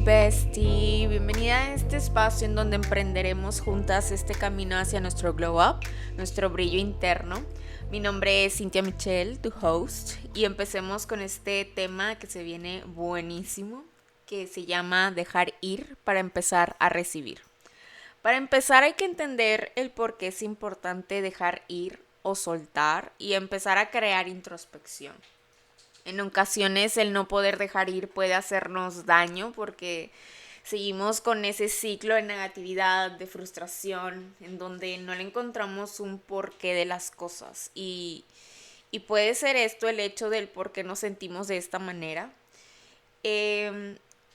bestie, bienvenida a este espacio en donde emprenderemos juntas este camino hacia nuestro glow up, nuestro brillo interno. Mi nombre es Cynthia Michelle, tu host, y empecemos con este tema que se viene buenísimo, que se llama dejar ir para empezar a recibir. Para empezar hay que entender el por qué es importante dejar ir o soltar y empezar a crear introspección. En ocasiones el no poder dejar ir puede hacernos daño porque seguimos con ese ciclo de negatividad, de frustración, en donde no le encontramos un porqué de las cosas. Y puede ser esto el hecho del por qué nos sentimos de esta manera.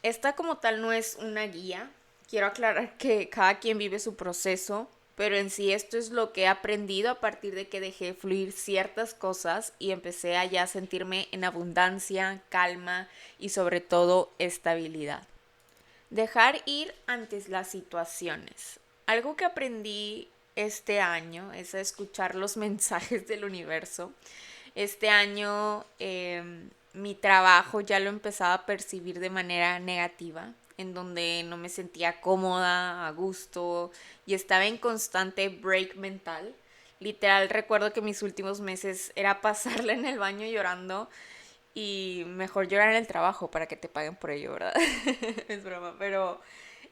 Esta como tal no es una guía. Quiero aclarar que cada quien vive su proceso, pero en sí esto es lo que he aprendido a partir de que dejé fluir ciertas cosas y empecé a ya sentirme en abundancia, calma y sobre todo estabilidad. Dejar ir ante las situaciones. Algo que aprendí este año es a escuchar los mensajes del universo. Este año mi trabajo ya lo empezaba a percibir de manera negativa, en donde no me sentía cómoda, a gusto y estaba en constante break mental. Literal recuerdo que mis últimos meses era pasarla en el baño llorando y mejor llorar en el trabajo para que te paguen por ello, ¿verdad? Es broma, pero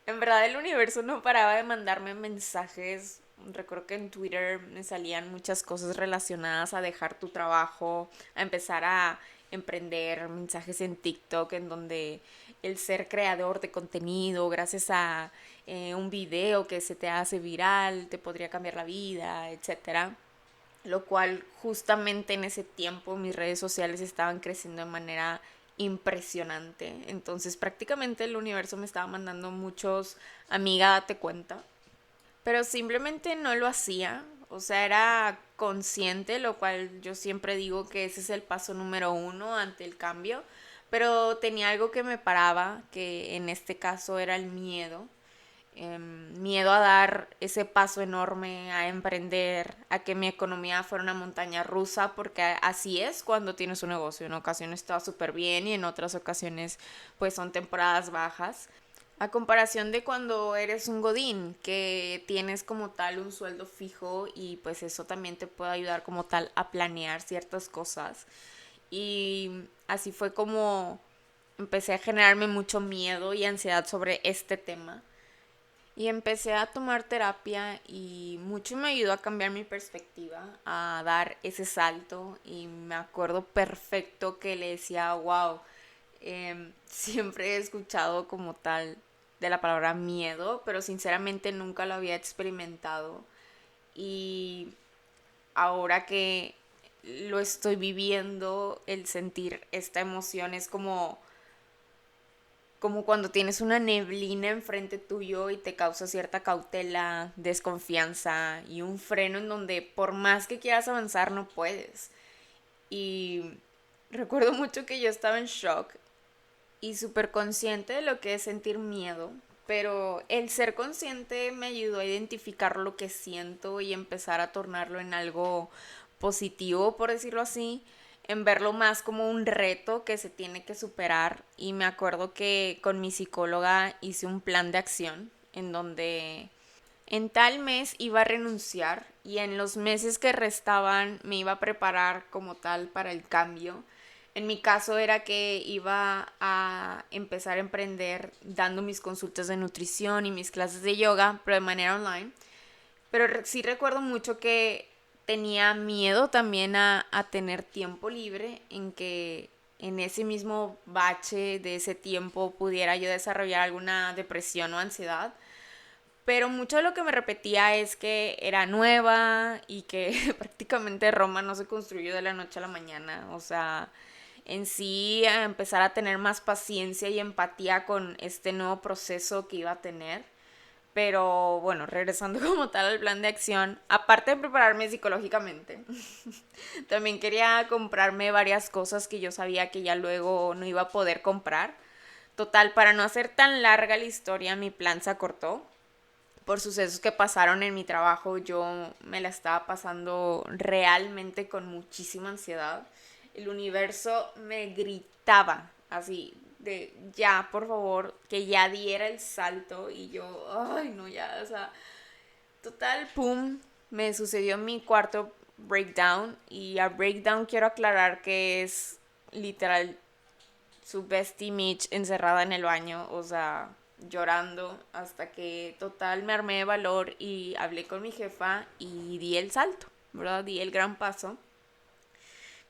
en verdad el universo no paraba de mandarme mensajes. Recuerdo que en Twitter me salían muchas cosas relacionadas a dejar tu trabajo, a empezar a emprender, mensajes en TikTok en donde el ser creador de contenido gracias a un video que se te hace viral te podría cambiar la vida, etcétera. Lo cual justamente en ese tiempo mis redes sociales estaban creciendo de manera impresionante. Entonces prácticamente el universo me estaba mandando muchos, amiga, date cuenta. Pero simplemente no lo hacía. O sea, era consciente, lo cual yo siempre digo que ese es el paso número uno ante el cambio. Pero tenía algo que me paraba, que en este caso era el miedo. Miedo a dar ese paso enorme, a emprender, a que mi economía fuera una montaña rusa, porque así es cuando tienes un negocio. En ocasiones está súper bien y en otras ocasiones pues son temporadas bajas. A comparación de cuando eres un godín, que tienes como tal un sueldo fijo y pues eso también te puede ayudar como tal a planear ciertas cosas. Y así fue como empecé a generarme mucho miedo y ansiedad sobre este tema. Y empecé a tomar terapia y mucho me ayudó a cambiar mi perspectiva, a dar ese salto. Y me acuerdo perfecto que le decía, wow, siempre he escuchado como tal de la palabra miedo, pero sinceramente nunca lo había experimentado. Y ahora que lo estoy viviendo, el sentir esta emoción es como cuando tienes una neblina enfrente tuyo y te causa cierta cautela, desconfianza y un freno en donde por más que quieras avanzar no puedes. Y recuerdo mucho que yo estaba en shock y súper consciente de lo que es sentir miedo, pero el ser consciente me ayudó a identificar lo que siento y empezar a tornarlo en algo positivo, por decirlo así, en verlo más como un reto que se tiene que superar. Y me acuerdo que con mi psicóloga hice un plan de acción en donde en tal mes iba a renunciar y en los meses que restaban me iba a preparar como tal para el cambio. En mi caso era que iba a empezar a emprender dando mis consultas de nutrición y mis clases de yoga, pero de manera online. Pero sí recuerdo mucho que tenía miedo también a tener tiempo libre, en que en ese mismo bache de ese tiempo pudiera yo desarrollar alguna depresión o ansiedad. Pero mucho de lo que me repetía es que era nueva y que prácticamente Roma no se construyó de la noche a la mañana. O sea, en sí a empezar a tener más paciencia y empatía con este nuevo proceso que iba a tener. Pero bueno, regresando como tal al plan de acción, aparte de prepararme psicológicamente, también quería comprarme varias cosas que yo sabía que ya luego no iba a poder comprar. Total, para no hacer tan larga la historia, mi plan se acortó. Por sucesos que pasaron en mi trabajo, yo me la estaba pasando realmente con muchísima ansiedad. El universo me gritaba así, de ya, por favor, que ya diera el salto y yo, ay, no, ya, o sea, total, pum, me sucedió mi cuarto breakdown y a breakdown quiero aclarar que es literal su best image encerrada en el baño, o sea, llorando hasta que total me armé de valor y hablé con mi jefa y di el salto, ¿verdad? Di el gran paso.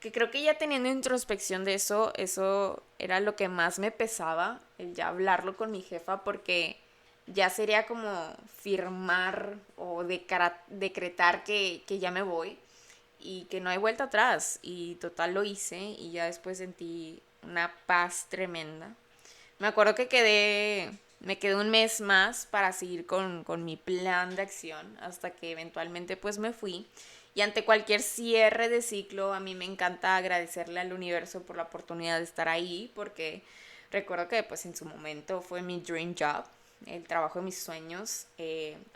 Que creo que ya teniendo introspección de eso era lo que más me pesaba, el ya hablarlo con mi jefa, porque ya sería como firmar o decretar que ya me voy y que no hay vuelta atrás. Y total lo hice y ya después sentí una paz tremenda. Me acuerdo que me quedé un mes más para seguir con mi plan de acción hasta que eventualmente pues me fui. Y ante cualquier cierre de ciclo, a mí me encanta agradecerle al universo por la oportunidad de estar ahí, porque recuerdo que pues en su momento fue mi dream job, el trabajo de mis sueños,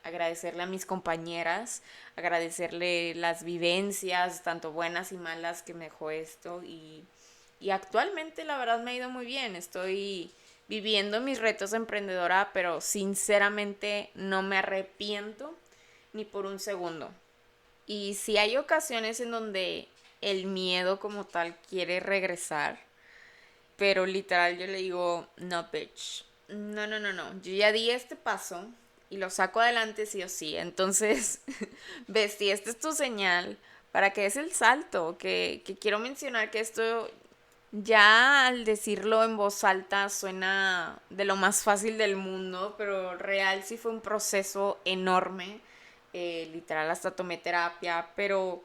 agradecerle a mis compañeras, agradecerle las vivencias, tanto buenas y malas que me dejó esto y actualmente la verdad me ha ido muy bien, estoy viviendo mis retos de emprendedora, pero sinceramente no me arrepiento ni por un segundo. Y si hay ocasiones en donde el miedo como tal quiere regresar, pero literal yo le digo, no, bitch. No, no, no, no. Yo ya di este paso y lo saco adelante sí o sí. Entonces, Besti, esta es tu señal para que des el salto. Que quiero mencionar que esto ya al decirlo en voz alta suena de lo más fácil del mundo, pero real sí fue un proceso enorme. Literal hasta tomé terapia, pero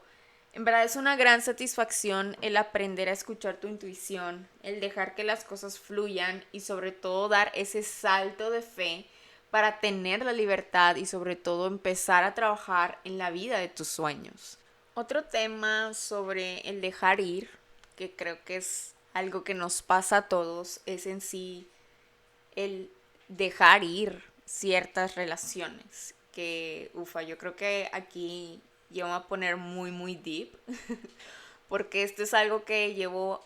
en verdad es una gran satisfacción el aprender a escuchar tu intuición, el dejar que las cosas fluyan y sobre todo dar ese salto de fe para tener la libertad y sobre todo empezar a trabajar en la vida de tus sueños. Otro tema sobre el dejar ir, que creo que es algo que nos pasa a todos, es en sí el dejar ir ciertas relaciones. Que, ufa, yo creo que aquí yo me voy a poner muy, muy deep, porque esto es algo que llevo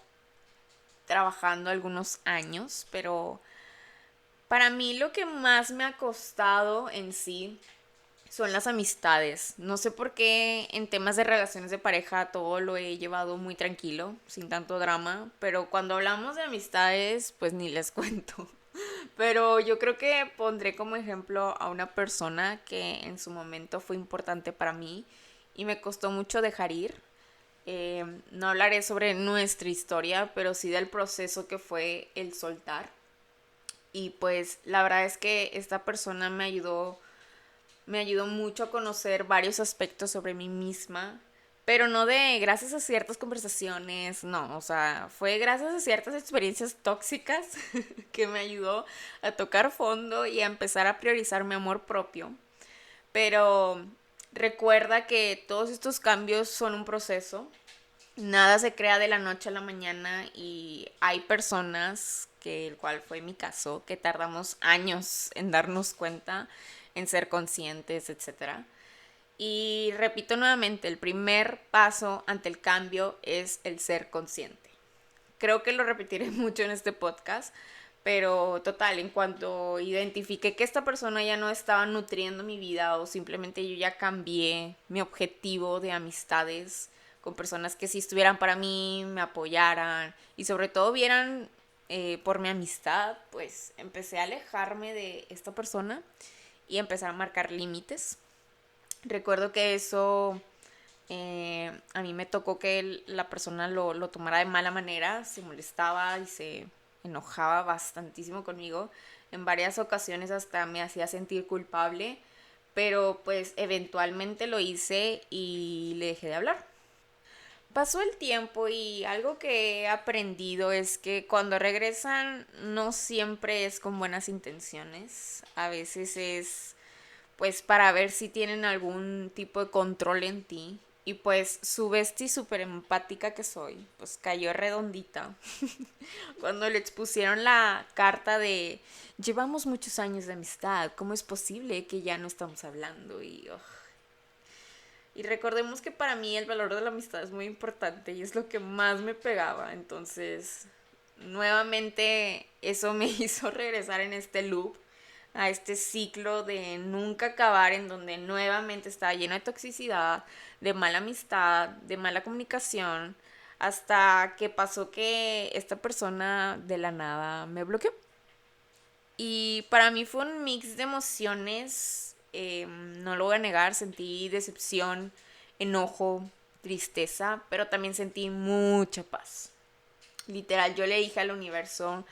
trabajando algunos años, pero para mí lo que más me ha costado en sí son las amistades. No sé por qué en temas de relaciones de pareja todo lo he llevado muy tranquilo, sin tanto drama, pero cuando hablamos de amistades, pues ni les cuento. Pero yo creo que pondré como ejemplo a una persona que en su momento fue importante para mí y me costó mucho dejar ir. No hablaré sobre nuestra historia, pero sí del proceso que fue el soltar. Y pues la verdad es que esta persona me ayudó mucho a conocer varios aspectos sobre mí misma, pero no de gracias a ciertas conversaciones, no, o sea, fue gracias a ciertas experiencias tóxicas que me ayudó a tocar fondo y a empezar a priorizar mi amor propio. Pero recuerda que todos estos cambios son un proceso, nada se crea de la noche a la mañana y hay personas, que el cual fue mi caso, que tardamos años en darnos cuenta, en ser conscientes, etcétera. Y repito nuevamente, el primer paso ante el cambio es el ser consciente. Creo que lo repetiré mucho en este podcast, pero total, en cuanto identifiqué que esta persona ya no estaba nutriendo mi vida o simplemente yo ya cambié mi objetivo de amistades con personas que sí estuvieran para mí, me apoyaran y sobre todo vieran por mi amistad, pues empecé a alejarme de esta persona y empezar a marcar límites. Recuerdo que eso a mí me tocó que la persona lo tomara de mala manera, se molestaba y se enojaba bastantísimo conmigo. En varias ocasiones hasta me hacía sentir culpable, pero pues eventualmente lo hice y le dejé de hablar. Pasó el tiempo y algo que he aprendido es que cuando regresan no siempre es con buenas intenciones, a veces es pues para ver si tienen algún tipo de control en ti. Y pues su bestie súper empática que soy, pues cayó redondita. Cuando le expusieron la carta de llevamos muchos años de amistad, ¿cómo es posible que ya no estamos hablando? Y recordemos que para mí el valor de la amistad es muy importante y es lo que más me pegaba. Entonces, nuevamente eso me hizo regresar en este loop, a este ciclo de nunca acabar, en donde nuevamente estaba lleno de toxicidad, de mala amistad, de mala comunicación, hasta que pasó que esta persona de la nada me bloqueó. Y para mí fue un mix de emociones, no lo voy a negar, sentí decepción, enojo, tristeza, pero también sentí mucha paz. Literal, yo le dije al universo,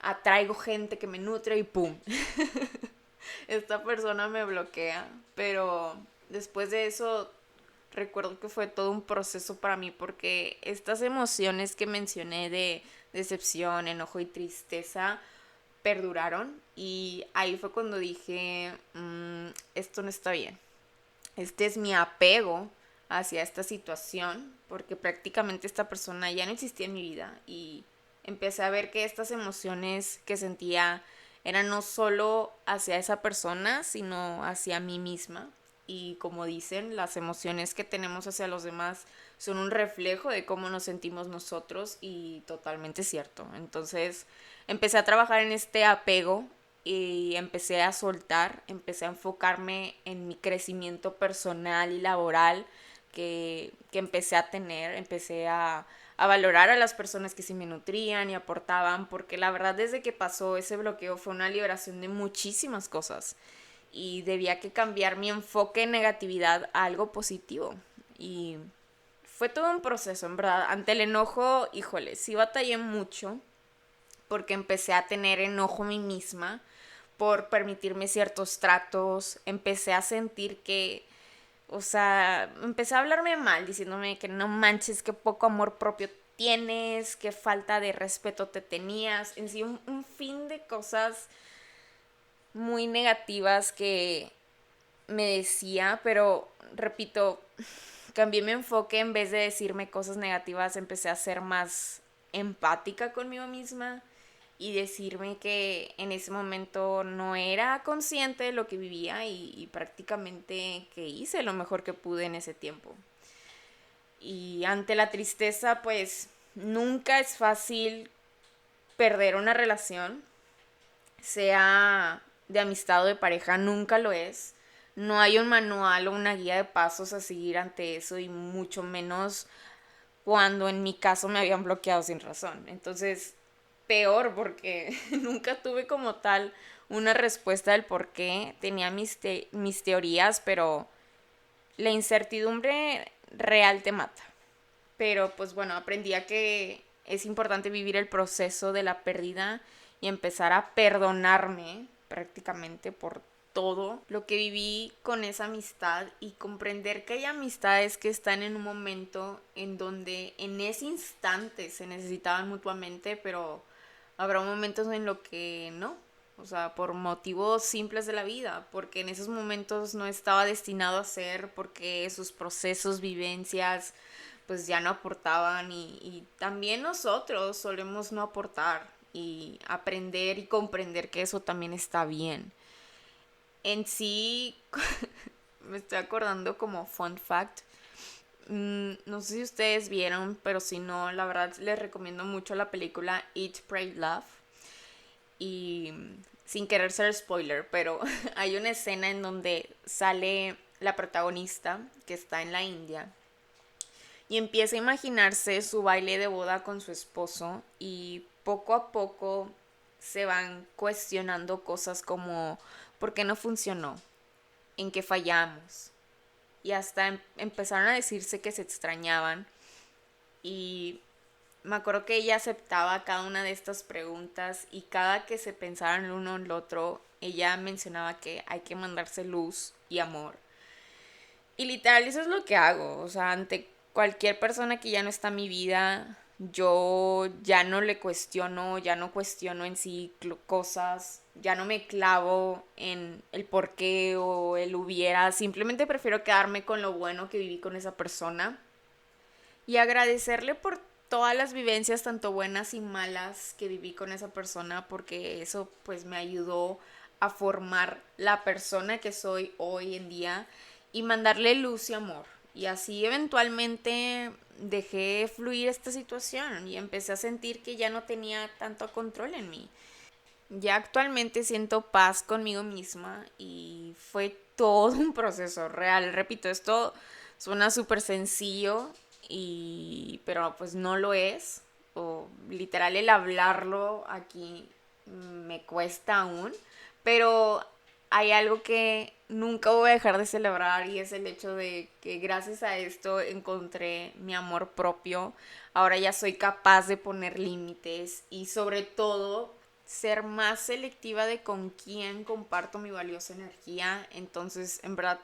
atraigo gente que me nutre y ¡pum! Esta persona me bloquea, pero después de eso recuerdo que fue todo un proceso para mí, porque estas emociones que mencioné de decepción, enojo y tristeza perduraron, y ahí fue cuando dije, esto no está bien. Este es mi apego hacia esta situación, porque prácticamente esta persona ya no existía en mi vida, y empecé a ver que estas emociones que sentía eran no solo hacia esa persona, sino hacia mí misma. Y como dicen, las emociones que tenemos hacia los demás son un reflejo de cómo nos sentimos nosotros, y totalmente cierto. Entonces empecé a trabajar en este apego y empecé a soltar, empecé a enfocarme en mi crecimiento personal y laboral que empecé a tener, empecé a valorar a las personas que sí me nutrían y aportaban, porque la verdad desde que pasó ese bloqueo fue una liberación de muchísimas cosas, y debía que cambiar mi enfoque en negatividad a algo positivo. Y fue todo un proceso, en verdad. Ante el enojo, híjole, sí batallé mucho, porque empecé a tener enojo a mí misma por permitirme ciertos tratos, empecé a sentir que, o sea, empecé a hablarme mal, diciéndome que no manches, que poco amor propio tienes, que falta de respeto te tenías, en sí un fin de cosas muy negativas que me decía, pero repito, cambié mi enfoque. En vez de decirme cosas negativas, empecé a ser más empática conmigo misma y decirme que en ese momento no era consciente de lo que vivía, y prácticamente que hice lo mejor que pude en ese tiempo. Y ante la tristeza, pues nunca es fácil perder una relación, sea de amistad o de pareja, nunca lo es. No hay un manual o una guía de pasos a seguir ante eso, y mucho menos cuando en mi caso me habían bloqueado sin razón. Entonces, peor, porque nunca tuve como tal una respuesta del por qué. Tenía mis teorías, pero la incertidumbre real te mata. Pero pues bueno, aprendí a que es importante vivir el proceso de la pérdida y empezar a perdonarme prácticamente por todo lo que viví con esa amistad, y comprender que hay amistades que están en un momento en donde en ese instante se necesitaban mutuamente, pero habrá momentos en lo que no, o sea, por motivos simples de la vida, porque en esos momentos no estaba destinado a ser, porque sus procesos, vivencias, pues ya no aportaban, y también nosotros solemos no aportar, y aprender y comprender que eso también está bien. En sí, me estoy acordando como fun fact, no sé si ustedes vieron, pero si no, la verdad les recomiendo mucho la película Eat, Pray, Love. Y sin querer ser spoiler, pero hay una escena en donde sale la protagonista que está en la India y empieza a imaginarse su baile de boda con su esposo, y poco a poco se van cuestionando cosas como ¿por qué no funcionó? ¿En qué fallamos? Y hasta empezaron a decirse que se extrañaban, y me acuerdo que ella aceptaba cada una de estas preguntas, y cada que se pensaban el uno en el otro, ella mencionaba que hay que mandarse luz y amor. Y literal eso es lo que hago, o sea, ante cualquier persona que ya no está en mi vida, yo ya no le cuestiono, ya no cuestiono en sí cosas, ya no me clavo en el por qué o el hubiera, simplemente prefiero quedarme con lo bueno que viví con esa persona y agradecerle por todas las vivencias, tanto buenas y malas, que viví con esa persona, porque eso pues me ayudó a formar la persona que soy hoy en día, y mandarle luz y amor. Y así eventualmente dejé fluir esta situación y empecé a sentir que ya no tenía tanto control en mí. Ya actualmente siento paz conmigo misma y fue todo un proceso real. Repito, esto suena súper sencillo pero pues no lo es. O literal el hablarlo aquí me cuesta aún. Pero hay algo que nunca voy a dejar de celebrar y es el hecho de que gracias a esto encontré mi amor propio. Ahora ya soy capaz de poner límites y sobre todo ser más selectiva de con quién comparto mi valiosa energía. Entonces, en verdad,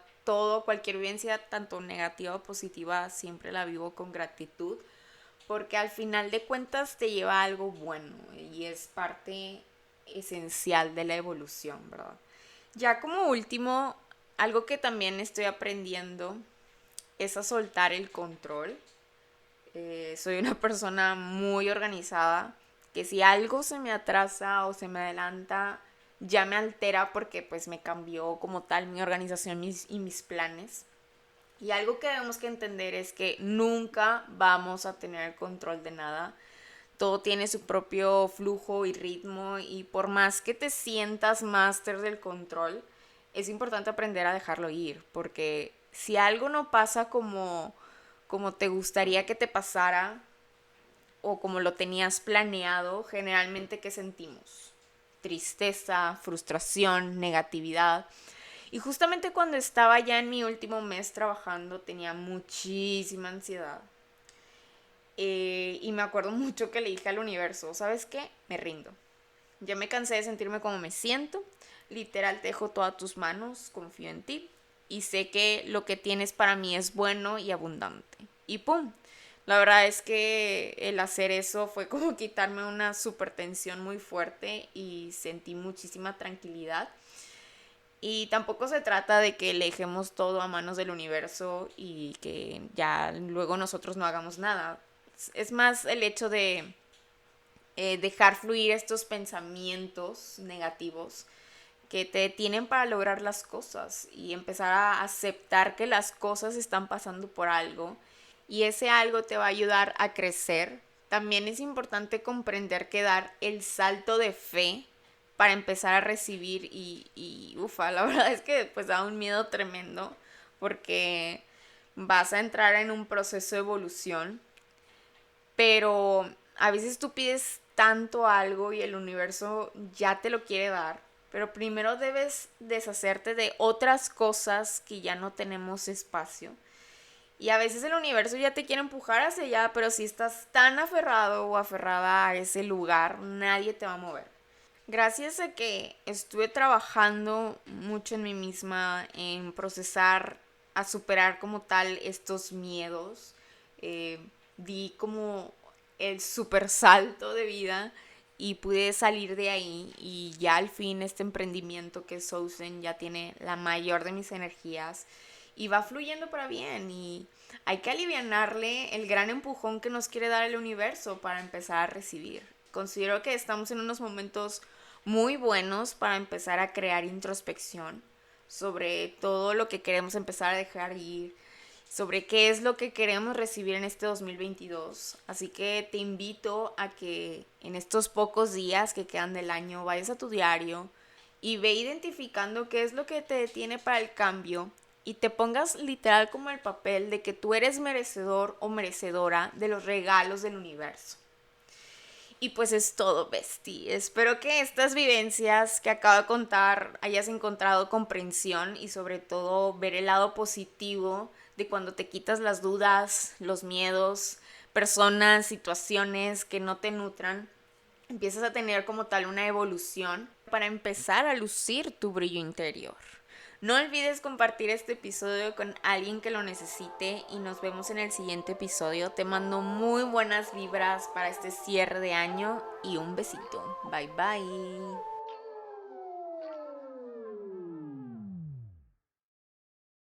cualquier vivencia, tanto negativa o positiva, siempre la vivo con gratitud, porque al final de cuentas te lleva a algo bueno y es parte esencial de la evolución, ¿verdad? Ya como último, algo que también estoy aprendiendo es a soltar el control. Soy una persona muy organizada, que si algo se me atrasa o se me adelanta, ya me altera porque pues me cambió como tal mi organización y mis planes. Y algo que debemos que entender es que nunca vamos a tener el control de nada. Todo tiene su propio flujo y ritmo y por más que te sientas máster del control, es importante aprender a dejarlo ir, porque si algo no pasa como te gustaría que te pasara o como lo tenías planeado, generalmente ¿qué sentimos? Tristeza, frustración, negatividad. Y justamente cuando estaba ya en mi último mes trabajando tenía muchísima ansiedad. Y me acuerdo mucho que le dije al universo, ¿sabes qué? Me rindo. Ya me cansé de sentirme como me siento. Literal, te dejo todas tus manos, confío en ti. Y sé que lo que tienes para mí es bueno y abundante. Y ¡pum! La verdad es que el hacer eso fue como quitarme una super tensión muy fuerte y sentí muchísima tranquilidad. Y tampoco se trata de que le dejemos todo a manos del universo y que ya luego nosotros no hagamos nada. Es más el hecho de dejar fluir estos pensamientos negativos que te detienen para lograr las cosas y empezar a aceptar que las cosas están pasando por algo y ese algo te va a ayudar a crecer. También es importante comprender que dar el salto de fe para empezar a recibir y ufa, la verdad es que pues da un miedo tremendo porque vas a entrar en un proceso de evolución, pero a veces tú pides tanto algo y el universo ya te lo quiere dar, pero primero debes deshacerte de otras cosas que ya no tenemos espacio. Y a veces el universo ya te quiere empujar hacia allá, pero si estás tan aferrado o aferrada a ese lugar, nadie te va a mover. Gracias a que estuve trabajando mucho en mí misma, en procesar, a superar como tal estos miedos, di como el super salto de vida y pude salir de ahí y ya al fin este emprendimiento que es Sousen ya tiene la mayor de mis energías y va fluyendo para bien y hay que alivianarle el gran empujón que nos quiere dar el universo para empezar a recibir. Considero que estamos en unos momentos muy buenos para empezar a crear introspección sobre todo lo que queremos empezar a dejar ir, sobre qué es lo que queremos recibir en este 2022. Así que te invito a que en estos pocos días que quedan del año vayas a tu diario y ve identificando qué es lo que te detiene para el cambio y te pongas literal como el papel de que tú eres merecedor o merecedora de los regalos del universo. Y pues es todo, bestie. Espero que estas vivencias que acabo de contar hayas encontrado comprensión y sobre todo ver el lado positivo de cuando te quitas las dudas, los miedos, personas, situaciones que no te nutran. Empiezas a tener como tal una evolución para empezar a lucir tu brillo interior. No olvides compartir este episodio con alguien que lo necesite y nos vemos en el siguiente episodio. Te mando muy buenas vibras para este cierre de año y un besito. Bye bye.